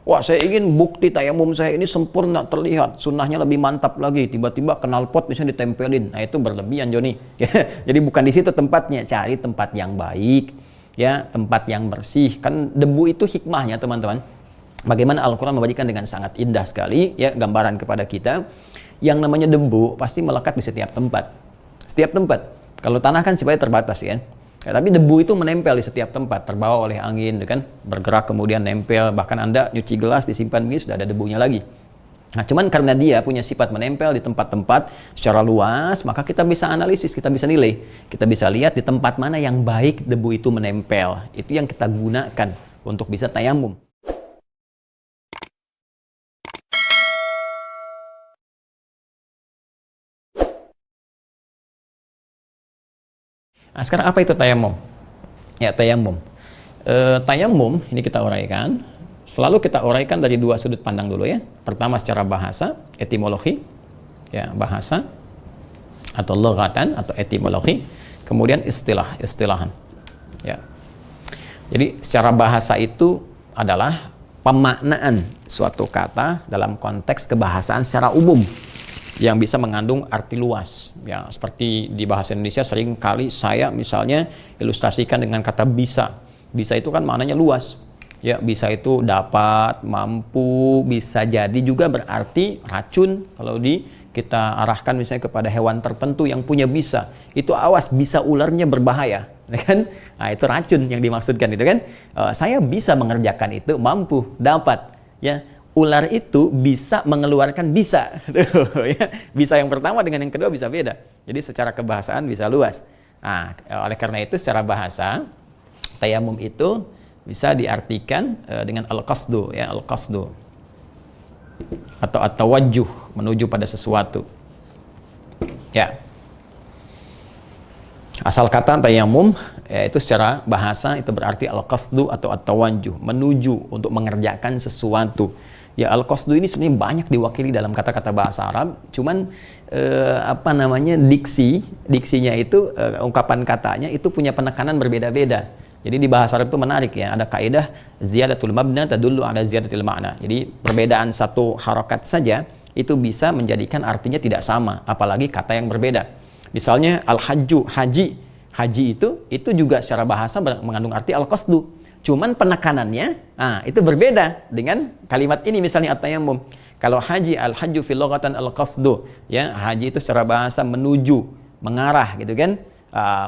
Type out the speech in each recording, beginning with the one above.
Wah, saya ingin bukti tayamum saya ini sempurna, terlihat, sunnahnya lebih mantap lagi. Tiba-tiba knalpot misalnya ditempelin. Nah, itu berlebihan, Joni. Jadi bukan di situ tempatnya. Cari tempat yang baik, ya, tempat yang bersih. Kan debu itu hikmahnya, teman-teman. Bagaimana Al-Quran membagikan dengan sangat indah sekali, ya, gambaran kepada kita. Yang namanya debu pasti melekat di setiap tempat. Setiap tempat. Kalau tanah kan sifatnya terbatas, ya. Ya, tapi debu itu menempel di setiap tempat, terbawa oleh angin, kan, bergerak kemudian nempel, bahkan Anda nyuci gelas disimpan begini sudah ada debunya lagi. Nah, cuman karena dia punya sifat menempel di tempat-tempat secara luas, maka kita bisa analisis, kita bisa nilai, kita bisa lihat di tempat mana yang baik debu itu menempel. Itu yang kita gunakan untuk bisa tayamum. Nah, sekarang apa itu tayamum? Ya, tayamum. Tayamum ini kita uraikan. Selalu kita uraikan dari dua sudut pandang dulu, ya. Pertama secara bahasa, etimologi, ya, bahasa atau loghatan atau etimologi. Kemudian istilahan. Ya. Jadi secara bahasa itu adalah pemaknaan suatu kata dalam konteks kebahasaan secara umum yang bisa mengandung arti luas, ya, seperti di bahasa Indonesia sering kali saya misalnya ilustrasikan dengan kata bisa. Bisa itu kan maknanya luas, ya. Bisa itu dapat, mampu, bisa jadi juga berarti racun kalau kita arahkan misalnya kepada hewan tertentu yang punya bisa. Itu awas, bisa ularnya berbahaya, kan? Nah, itu racun yang dimaksudkan itu, kan. Saya bisa mengerjakan itu, mampu, dapat, ya. Ular itu bisa mengeluarkan bisa. Ya. Bisa yang pertama dengan yang kedua bisa beda. Jadi secara kebahasaan bisa luas. Nah, oleh karena itu secara bahasa tayamum itu bisa diartikan dengan al-qasdu, ya, al-qasdu. Atau at-tawajjuh, menuju pada sesuatu. Ya. Asal kata tayamum, yaitu secara bahasa itu berarti al-qasdu atau at-tawajjuh, menuju untuk mengerjakan sesuatu. Ya, al-qasdu ini sebenarnya banyak diwakili dalam kata-kata bahasa Arab, cuman diksinya itu, ungkapan katanya itu punya penekanan berbeda-beda. Jadi di bahasa Arab itu menarik, ya, ada kaidah ziyadatul mabna tadullu ala ziyadatil ma'na. Jadi perbedaan satu harokat saja itu bisa menjadikan artinya tidak sama, apalagi kata yang berbeda. Misalnya al-hajju, haji itu juga secara bahasa mengandung arti al-qasdu. Cuman penekanannya, itu berbeda dengan kalimat ini, misalnya at-tayammum. Kalau haji, al-hajju fil lughatan al-qasdu, ya, haji itu secara bahasa menuju, mengarah, gitu kan.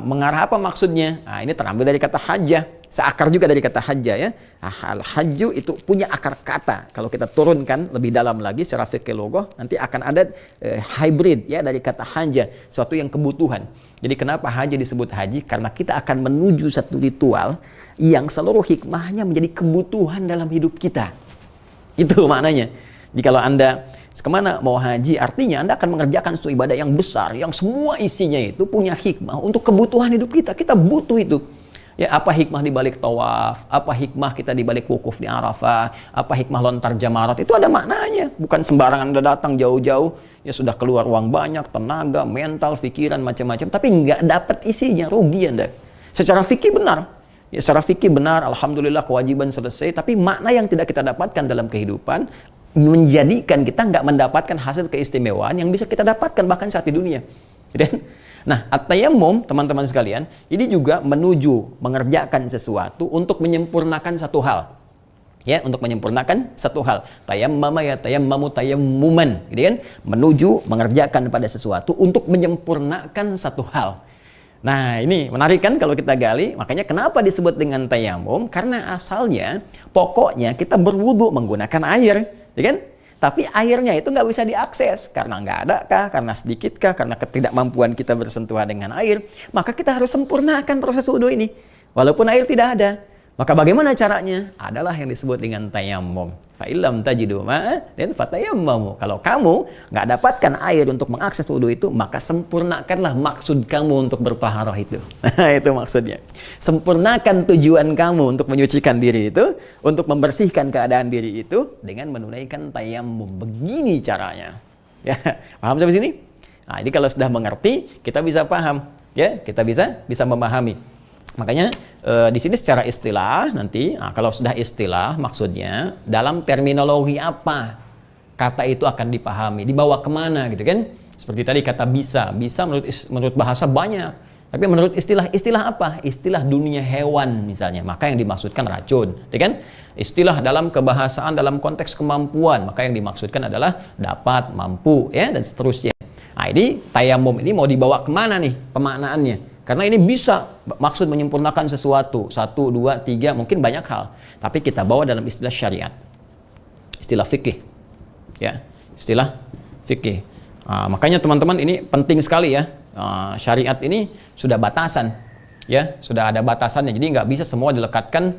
Mengarah apa maksudnya? Ini terambil dari kata hajjah, seakar juga dari kata hajjah, ya. Al-hajju itu punya akar kata. Kalau kita turunkan lebih dalam lagi secara fikih loghah, nanti akan ada hybrid, ya, dari kata hajjah, suatu yang kebutuhan. Jadi kenapa haji disebut haji? Karena kita akan menuju satu ritual yang seluruh hikmahnya menjadi kebutuhan dalam hidup kita. Itu maknanya. Jadi kalau Anda kemana mau haji, artinya Anda akan mengerjakan suatu ibadah yang besar, yang semua isinya itu punya hikmah untuk kebutuhan hidup kita. Kita butuh itu. Ya, apa hikmah di balik tawaf? Apa hikmah kita di balik wukuf di Arafah? Apa hikmah lontar jamarat? Itu ada maknanya. Bukan sembarangan Anda datang jauh-jauh, ya sudah keluar uang banyak, tenaga, mental, pikiran, macam-macam, tapi nggak dapat isinya, rugi Anda. Secara fikih benar. Ya, secara fikih benar, alhamdulillah kewajiban selesai, tapi makna yang tidak kita dapatkan dalam kehidupan menjadikan kita nggak mendapatkan hasil keistimewaan yang bisa kita dapatkan bahkan saat di dunia. Nah, at-tayammum, teman-teman sekalian, ini juga menuju mengerjakan sesuatu untuk menyempurnakan satu hal. Ya, untuk menyempurnakan satu hal. Tayammama ya tayammamu tayammuman, gitu kan? Menuju mengerjakan pada sesuatu untuk menyempurnakan satu hal. Nah, ini menarik kan kalau kita gali. Makanya kenapa disebut dengan tayamum? Karena asalnya, pokoknya kita berwudu menggunakan air, ya kan? Tapi airnya itu nggak bisa diakses. Karena nggak ada kah? Karena sedikit kah? Karena ketidakmampuan kita bersentuhan dengan air. Maka kita harus sempurnakan proses wudu ini. Walaupun air tidak ada. Maka bagaimana caranya? Adalah yang disebut dengan tayammum. Fa illam tajidu ma'a dan fatayammamu. Kalau kamu nggak dapatkan air untuk mengakses wudu itu, maka sempurnakanlah maksud kamu untuk bertaharah itu. Itu maksudnya. Sempurnakan tujuan kamu untuk menyucikan diri itu, untuk membersihkan keadaan diri itu dengan menunaikan tayammum. Begini caranya. Ya, paham sampai sini? Nah, jadi kalau sudah mengerti, kita bisa paham, ya, kita bisa memahami. Makanya di sini secara istilah nanti, nah, kalau sudah istilah maksudnya dalam terminologi apa kata itu akan dipahami, dibawa kemana gitu kan? Seperti tadi kata bisa menurut bahasa banyak, tapi menurut istilah apa? Istilah dunia hewan misalnya, maka yang dimaksudkan racun, gitu kan? Istilah dalam kebahasaan dalam konteks kemampuan, maka yang dimaksudkan adalah dapat, mampu, ya dan seterusnya. Nah ini tayamum ini mau dibawa kemana nih pemaknaannya? Karena ini bisa maksud menyempurnakan sesuatu, 1, 2, 3, mungkin banyak hal. Tapi kita bawa dalam istilah syariat, istilah fikih, ya, istilah fikih. Makanya teman-teman ini penting sekali ya. Syariat ini sudah batasan, ya, sudah ada batasannya. Jadi nggak bisa semua dilekatkan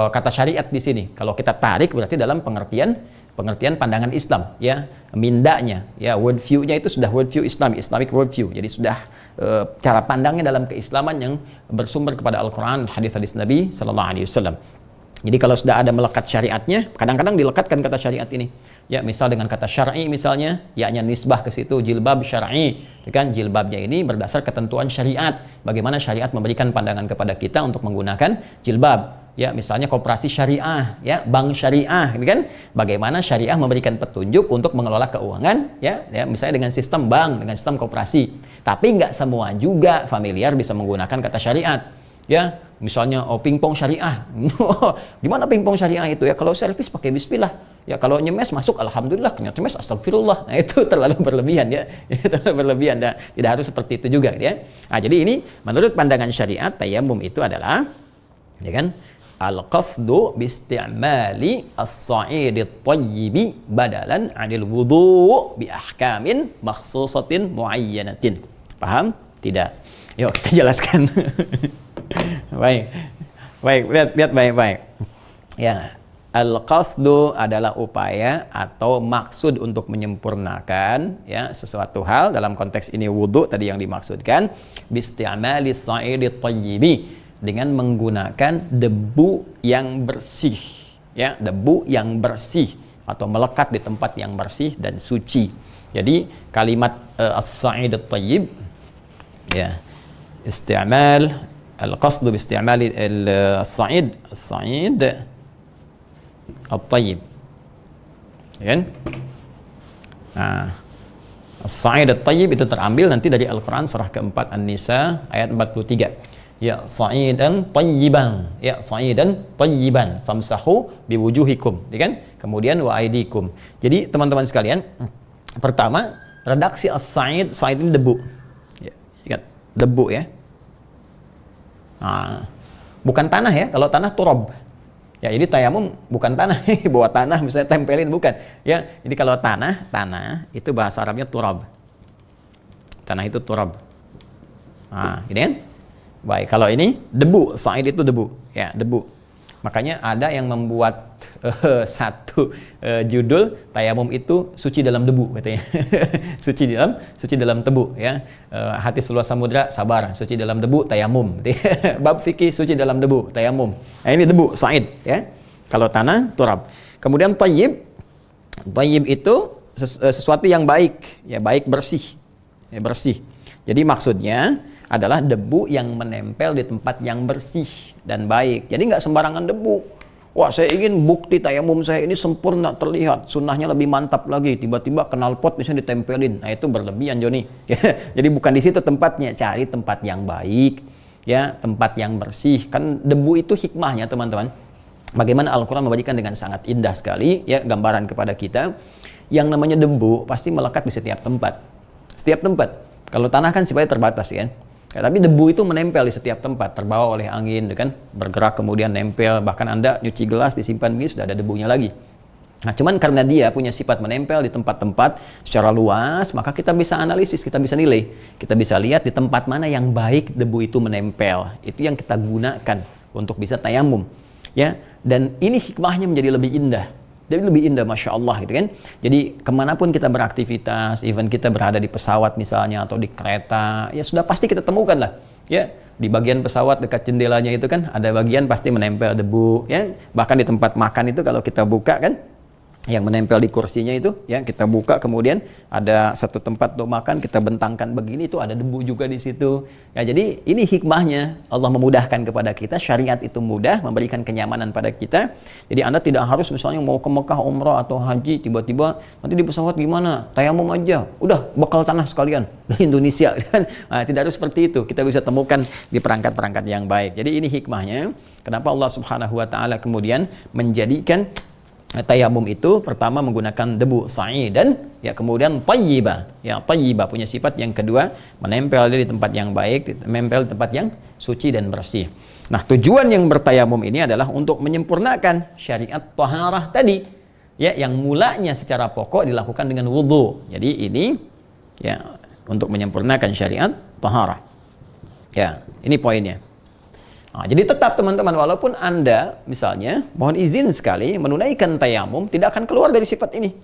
kata syariat di sini. Kalau kita tarik berarti dalam pengertian pandangan Islam, ya, mindanya, ya, world view-nya itu sudah world view Islamic world view. Jadi sudah cara pandangnya dalam keislaman yang bersumber kepada Al-Quran, hadis-hadis Nabi Sallallahu Alaihi Wasallam. Jadi kalau sudah ada melekat syariatnya, kadang-kadang dilekatkan kata syariat ini. Ya, misal dengan kata syar'i misalnya, yaknya nisbah ke situ jilbab syar'i, kan jilbabnya ini berdasar ketentuan syariat. Bagaimana syariat memberikan pandangan kepada kita untuk menggunakan jilbab. Ya, misalnya koperasi syariah, ya, bank syariah, gitu kan? Bagaimana syariah memberikan petunjuk untuk mengelola keuangan, ya, misalnya dengan sistem bank, dengan sistem koperasi. Tapi nggak semua juga familiar bisa menggunakan kata syariat. Ya, misalnya pingpong syariah. Gimana pingpong syariah itu ya? Kalau servis pakai bismillah. Ya, kalau nyemes masuk alhamdulillah, nyemes astagfirullah. Nah, itu terlalu berlebihan ya. Terlalu berlebihan. Nah, tidak harus seperti itu juga ya. Nah, jadi ini menurut pandangan syariat tayamum itu adalah, ya kan? Al-qasdu bisti'mali as-sa'id at-tayyib badalan 'anil wudu' bi ahkamin makhsusatin muayyanatin. Paham? Tidak. Yuk kita jelaskan. Baik, lihat baik-baik. Ya, al-qasdu adalah upaya atau maksud untuk menyempurnakan, ya, sesuatu hal, dalam konteks ini wudu tadi yang dimaksudkan, bisti'mali as-sa'id at-tayyib, dengan menggunakan debu yang bersih, ya, debu yang bersih atau melekat di tempat yang bersih dan suci. Jadi kalimat as-sa'id at-tayyib, ya, isti'mal al-qasd bi isti'mal as-sa'id at-tayyib, kan? Nah, as-sa'id at-tayyib itu terambil nanti dari Al-Qur'an surah keempat An-Nisa ayat 43. Ya sa'idan tayyiban, ya sa'idan tayyiban famsahu biwujuhikum, ya kan? Kemudian wa aidikum. Jadi teman-teman sekalian, pertama redaksi as-sa'id, sa'id ini debu, ya, ingat debu ya. Nah, bukan tanah ya, kalau tanah turab. Ya, jadi tayamum bukan tanah, bawa tanah misalnya tempelin, bukan. Ya, jadi kalau tanah itu bahasa Arabnya turab. Tanah itu turab. Nah, ini kan? Baik, kalau ini debu, sa'id itu debu, ya, debu. Makanya ada yang membuat satu judul tayamum itu suci dalam debu katanya. suci dalam tebu, ya. Hati seluas samudra sabar, suci dalam debu tayamum. Bab fikih suci dalam debu tayamum. Nah, ini debu, sa'id, ya. Kalau tanah turab. Kemudian tayyib itu sesuatu yang baik, ya, baik, bersih. Ya, bersih. Jadi maksudnya adalah debu yang menempel di tempat yang bersih dan baik. Jadi nggak sembarangan debu. Wah, saya ingin bukti tayamum saya ini sempurna, terlihat, sunnahnya lebih mantap lagi. Tiba-tiba knalpot misalnya ditempelin. Nah, itu berlebihan, Joni. Jadi bukan di situ tempatnya. Cari tempat yang baik, ya, tempat yang bersih. Kan debu itu hikmahnya, teman-teman. Bagaimana Al-Quran memberikan dengan sangat indah sekali, ya, gambaran kepada kita. Yang namanya debu pasti melekat di setiap tempat. Setiap tempat. Kalau tanah kan sifatnya terbatas, ya. Ya, tapi debu itu menempel di setiap tempat, terbawa oleh angin, kan, bergerak kemudian nempel, bahkan Anda nyuci gelas disimpan begini sudah ada debunya lagi. Nah, cuman karena dia punya sifat menempel di tempat-tempat secara luas, maka kita bisa analisis, kita bisa nilai, kita bisa lihat di tempat mana yang baik debu itu menempel. Itu yang kita gunakan untuk bisa tayamum, ya. Dan ini hikmahnya menjadi lebih indah. Jadi lebih indah, Masya Allah, gitu kan. Jadi kemanapun kita beraktivitas, even kita berada di pesawat misalnya atau di kereta, ya sudah pasti kita temukan lah, ya, di bagian pesawat dekat jendelanya itu kan ada bagian pasti menempel debu, ya. Bahkan di tempat makan itu kalau kita buka kan, yang menempel di kursinya itu, ya kita buka, kemudian ada satu tempat untuk makan, kita bentangkan begini, itu ada debu juga di situ. Ya, jadi ini hikmahnya, Allah memudahkan kepada kita, syariat itu mudah, memberikan kenyamanan pada kita. Jadi Anda tidak harus misalnya mau ke Mekah umrah atau haji, tiba-tiba nanti di pesawat gimana, tayamum aja, udah bakal tanah sekalian dari Indonesia kan. Nah, tidak harus seperti itu, kita bisa temukan di perangkat-perangkat yang baik. Jadi ini hikmahnya, kenapa Allah Subhanahu wa taala kemudian menjadikan tayamum itu pertama menggunakan debu sa'idan, ya kemudian tayyibah. Ya, tayyibah punya sifat yang kedua, menempel di tempat yang baik, menempel di tempat yang suci dan bersih. Nah, tujuan yang bertayamum ini adalah untuk menyempurnakan syariat taharah tadi, ya, yang mulanya secara pokok dilakukan dengan wudu. Jadi ini ya untuk menyempurnakan syariat taharah. Ya, ini poinnya. Nah, jadi tetap teman-teman, walaupun Anda misalnya mohon izin sekali menunaikan tayamum, tidak akan keluar dari sifat ini.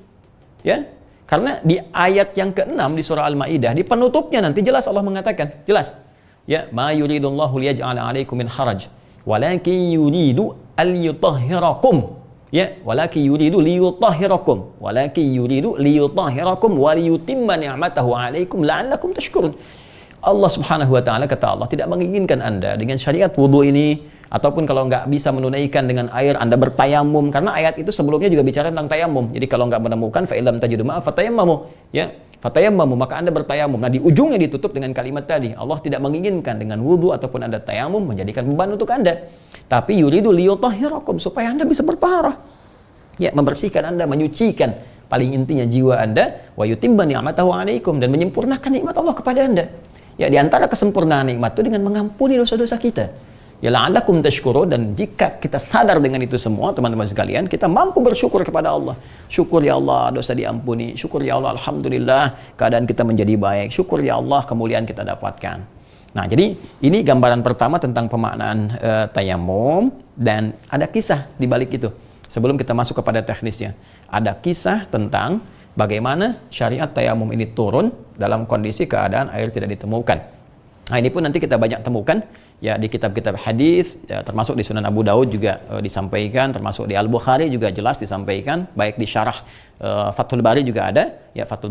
Ya. Karena di ayat yang ke-6 di surah Al-Maidah, di penutupnya nanti jelas Allah mengatakan, jelas. Ya, ma yuridullahu liyaj'ala 'alaikum min haraj, walakin yuridu al-yutahhirakum. Ya, walakin yuridu liyutahhirakum, walakin yuridu liyutahhirakum wa liyutimma ni'matahu 'alaikum la'allakum tashkurun. Allah Subhanahu wa taala, kata Allah, tidak menginginkan Anda dengan syariat wudu ini, ataupun kalau nggak bisa menunaikan dengan air, Anda bertayamum, karena ayat itu sebelumnya juga bicara tentang tayamum. Jadi kalau nggak menemukan fa illam tajidu ma'a fatayammamu, ya, fatayammamu, maka Anda bertayamum. Nah, di ujungnya ditutup dengan kalimat tadi, Allah tidak menginginkan dengan wudu ataupun Anda tayamum menjadikan beban untuk Anda, tapi yuridu liyutahhirakum, supaya Anda bisa bertaharah, ya, membersihkan Anda, menyucikan paling intinya jiwa Anda, wa yutimma ni'matahu 'alaikum, dan menyempurnakan nikmat Allah kepada Anda. Ya, di antara kesempurnaan nikmat itu dengan mengampuni dosa-dosa kita. Ya, la'allakum tashkurun, dan jika kita sadar dengan itu semua, teman-teman sekalian, kita mampu bersyukur kepada Allah. Syukur ya Allah, dosa diampuni. Syukur ya Allah, alhamdulillah, keadaan kita menjadi baik. Syukur ya Allah, kemuliaan kita dapatkan. Nah, jadi ini gambaran pertama tentang pemaknaan tayamum, dan ada kisah di balik itu. Sebelum kita masuk kepada teknisnya, ada kisah tentang bagaimana syariat tayamum ini turun dalam kondisi keadaan air tidak ditemukan. Nah, ini pun nanti kita banyak temukan ya di kitab-kitab hadis, ya, termasuk di Sunan Abu Daud juga disampaikan, termasuk di Al-Bukhari juga jelas disampaikan, baik di syarah Fathul Bari juga ada, ya, Fathul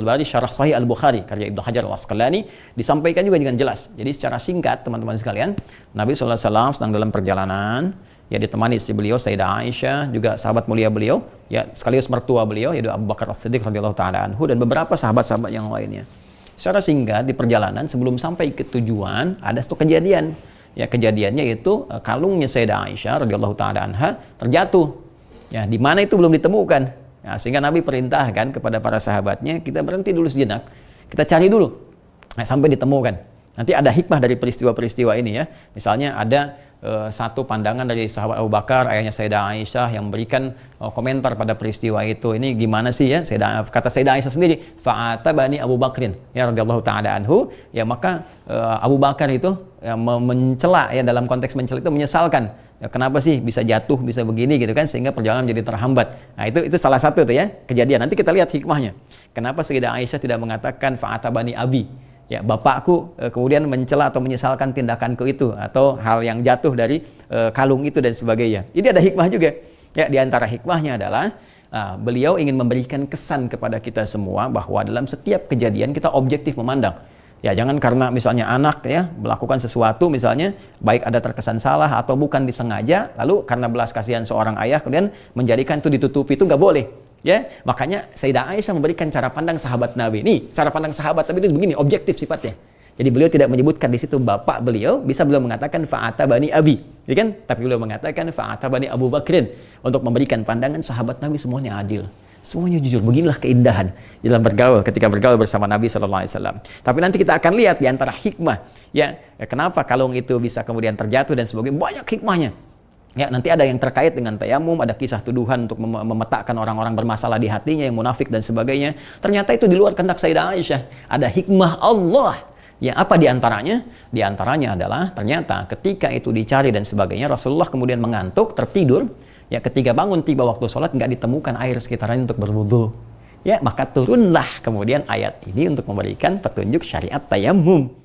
Bari syarah Sahih Al-Bukhari karya Ibnu Hajar Al-Asqalani, disampaikan juga dengan jelas. Jadi secara singkat teman-teman sekalian, Nabi SAW sedang dalam perjalanan, ya, ditemani istri beliau Sayyidah Aisyah, juga sahabat mulia beliau, ya, sekaligus mertua beliau yaitu Abu Bakar As-Siddiq radhiyallahu taala anhu, dan beberapa sahabat-sahabat yang lainnya. Secara singkat, di perjalanan sebelum sampai ke tujuan ada satu kejadian. Ya, kejadiannya itu kalungnya Sayyidah Aisyah radhiyallahu taala anha terjatuh. Ya, di mana itu belum ditemukan. Ya, sehingga Nabi perintahkan kepada para sahabatnya, kita berhenti dulu sejenak, kita cari dulu, nah, sampai ditemukan. Nanti ada hikmah dari peristiwa-peristiwa ini, ya. Misalnya ada satu pandangan dari sahabat Abu Bakar, ayahnya Sayyidah Aisyah, yang memberikan komentar pada peristiwa itu. Ini gimana sih, ya? Kata Sayyidah Aisyah sendiri, fa'atabani Abu Bakrin, ya, radhiyallahu taala anhu, ya, maka Abu Bakar itu ya, mencela, ya, dalam konteks mencela itu menyesalkan. Ya, kenapa sih bisa jatuh, bisa begini gitu kan, sehingga perjalanan menjadi terhambat. Nah, itu salah satu tuh, ya, kejadian. Nanti kita lihat hikmahnya. Kenapa Sayyidah Aisyah tidak mengatakan fa'atabani abi? Ya, bapakku kemudian mencela atau menyesalkan tindakanku itu, atau hal yang jatuh dari kalung itu dan sebagainya. Ini ada hikmah juga. Ya, di antara hikmahnya adalah beliau ingin memberikan kesan kepada kita semua bahwa dalam setiap kejadian kita objektif memandang. Ya, jangan karena misalnya anak, ya, melakukan sesuatu misalnya, baik ada terkesan salah atau bukan disengaja, lalu karena belas kasihan seorang ayah kemudian menjadikan itu ditutupi, itu nggak boleh. Ya, makanya Sayyidah Aisyah memberikan cara pandang sahabat Nabi. Nih, cara pandang sahabat Nabi itu begini, objektif sifatnya. Jadi beliau tidak menyebutkan di situ bapak beliau, bisa beliau mengatakan fa'atabani abi, ya kan? Tapi beliau mengatakan fa'atabani Abu Bakrin, untuk memberikan pandangan sahabat Nabi semuanya adil, semuanya jujur. Beginilah keindahan dalam bergaul, ketika bergaul bersama Nabi SAW. Tapi nanti kita akan lihat di antara hikmah, ya, kenapa kalung itu bisa kemudian terjatuh dan sebagainya, banyak hikmahnya. Ya, nanti ada yang terkait dengan tayamum, ada kisah tuduhan untuk memetakkan orang-orang bermasalah di hatinya yang munafik dan sebagainya. Ternyata itu di luar kehendak Sayyidah Aisyah. Ada hikmah Allah. Ya, apa di antaranya? Di antaranya adalah ternyata ketika itu dicari dan sebagainya, Rasulullah kemudian mengantuk, tertidur. Ya, ketika bangun tiba waktu sholat nggak ditemukan air sekitarnya untuk berwudu. Ya, maka turunlah kemudian ayat ini untuk memberikan petunjuk syariat tayamum.